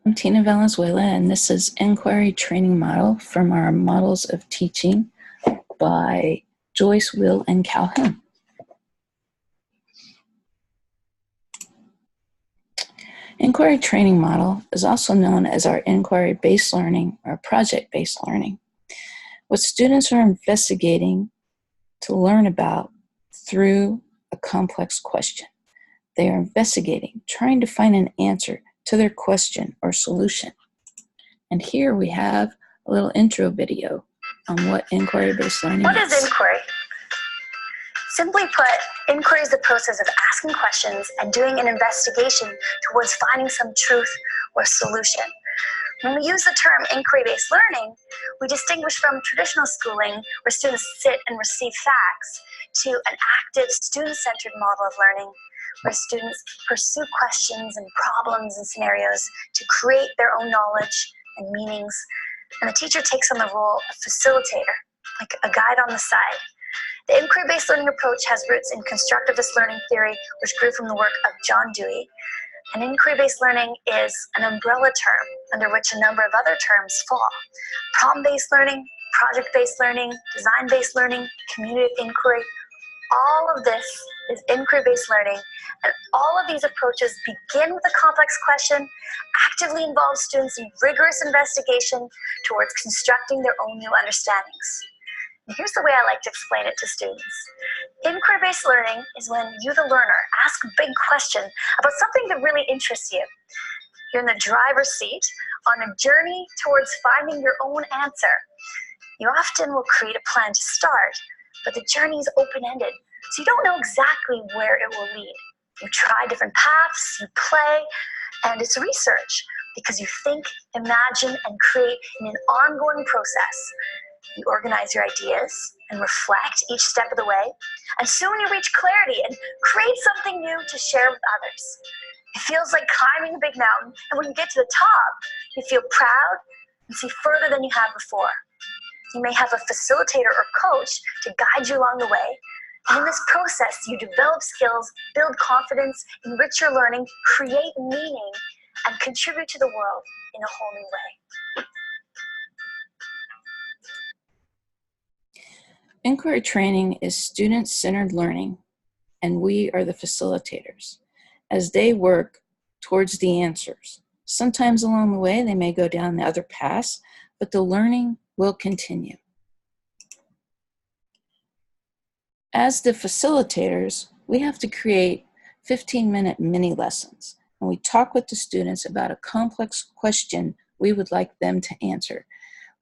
I'm Tina Valenzuela, and this is Inquiry Training Model from our Models of Teaching by Joyce, Will, and Calhoun. Inquiry Training Model is also known as our inquiry-based learning or project-based learning. What students are investigating to learn about through a complex question. They are investigating, trying to find an answer to their question or solution. And here we have a little intro video on what inquiry-based learning is. What is inquiry? Simply put, inquiry is the process of asking questions and doing an investigation towards finding some truth or solution. When we use the term inquiry-based learning, we distinguish from traditional schooling, where students sit and receive facts, to an active, student-centered model of learning, where students pursue questions and problems and scenarios to create their own knowledge and meanings, and the teacher takes on the role of facilitator, like a guide on the side. The inquiry-based learning approach has roots in constructivist learning theory, which grew from the work of John Dewey. And inquiry-based learning is an umbrella term under which a number of other terms fall. Problem-based learning, project-based learning, design-based learning, community inquiry, all of this is inquiry-based learning, and all of these approaches begin with a complex question, actively involve students in rigorous investigation towards constructing their own new understandings. And here's the way I like to explain it to students. Inquiry-based learning is when you, the learner, ask a big question about something that really interests you. You're in the driver's seat on a journey towards finding your own answer. You often will create a plan to start, but the journey is open-ended, so you don't know exactly where it will lead. You try different paths, you play, and it's research, because you think, imagine, and create in an ongoing process. You organize your ideas and reflect each step of the way, and soon you reach clarity and create something new to share with others. It feels like climbing a big mountain, and when you get to the top, you feel proud and see further than you have before. You may have a facilitator or coach to guide you along the way, and in this process, you develop skills, build confidence, enrich your learning, create meaning, and contribute to the world in a whole new way. Inquiry training is student-centered learning, and we are the facilitators as they work towards the answers. Sometimes along the way, they may go down the other paths, but the learning will continue. As the facilitators, we have to create 15-minute mini lessons, and we talk with the students about a complex question we would like them to answer.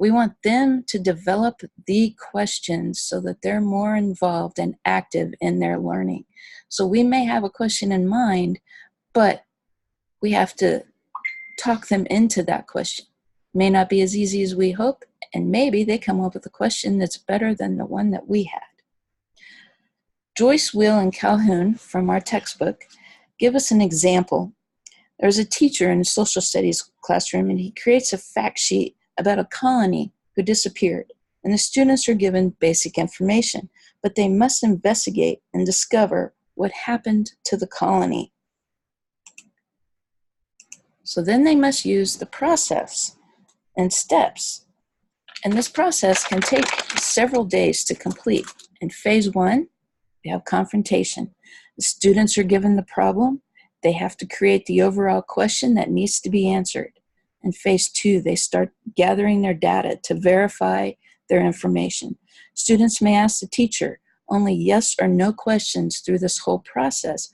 We want them to develop the questions so that they're more involved and active in their learning. So we may have a question in mind, but we have to talk them into that question. It may not be as easy as we hope, and maybe they come up with a question that's better than the one that we had. Joyce, Will, and Calhoun from our textbook give us an example. There's a teacher in a social studies classroom, and he creates a fact sheet about a colony who disappeared, and the students are given basic information, but they must investigate and discover what happened to the colony. So then they must use the process and steps, and this process can take several days to complete. In phase 1, we have confrontation. The students are given the problem. They have to create the overall question that needs to be answered. In phase 2, they start gathering their data to verify their information. Students may ask the teacher only yes or no questions through this whole process.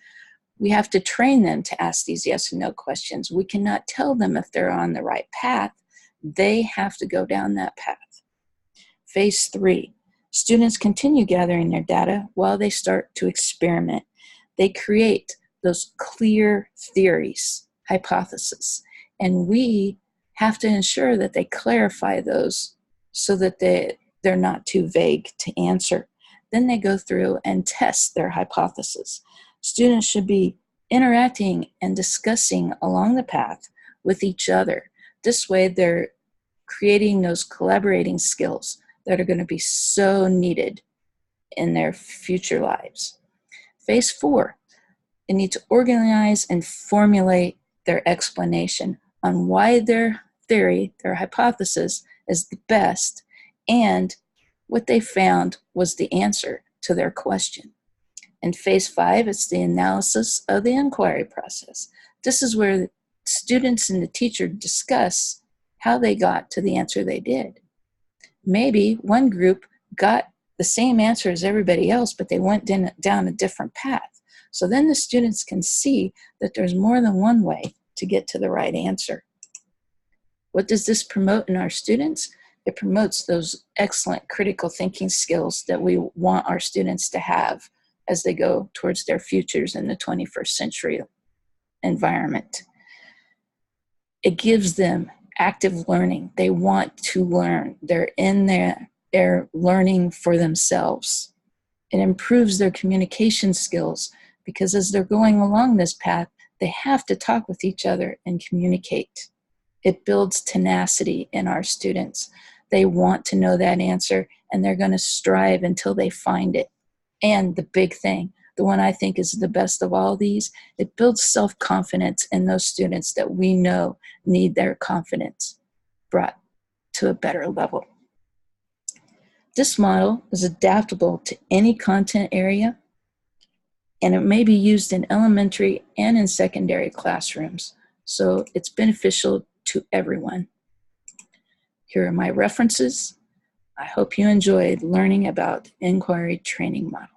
We have to train them to ask these yes and no questions. We cannot tell them if they're on the right path. They have to go down that path. Phase 3, students continue gathering their data while they start to experiment. They create those clear theories, hypotheses, and we have to ensure that they clarify those so that they're not too vague to answer. Then they go through and test their hypothesis. Students should be interacting and discussing along the path with each other. This way they're creating those collaborating skills that are going to be so needed in their future lives. Phase 4, they need to organize and formulate their explanation on why their theory, their hypothesis, is the best, and what they found was the answer to their question. In phase 5, it's the analysis of the inquiry process. This is where the students and the teacher discuss how they got to the answer they did. Maybe one group got the same answer as everybody else, but they went down a different path. So then the students can see that there's more than one way to get to the right answer. What does this promote in our students? It promotes those excellent critical thinking skills that we want our students to have as they go towards their futures in the 21st century environment. It gives them active learning. They want to learn. They're in there, they're learning for themselves. It improves their communication skills because as they're going along this path, they have to talk with each other and communicate. It builds tenacity in our students. They want to know that answer, and they're going to strive until they find it. And the big thing, the one I think is the best of all these, it builds self-confidence in those students that we know need their confidence brought to a better level. This model is adaptable to any content area, and it may be used in elementary and in secondary classrooms, so it's beneficial to everyone. Here are my references. I hope you enjoyed learning about inquiry training model.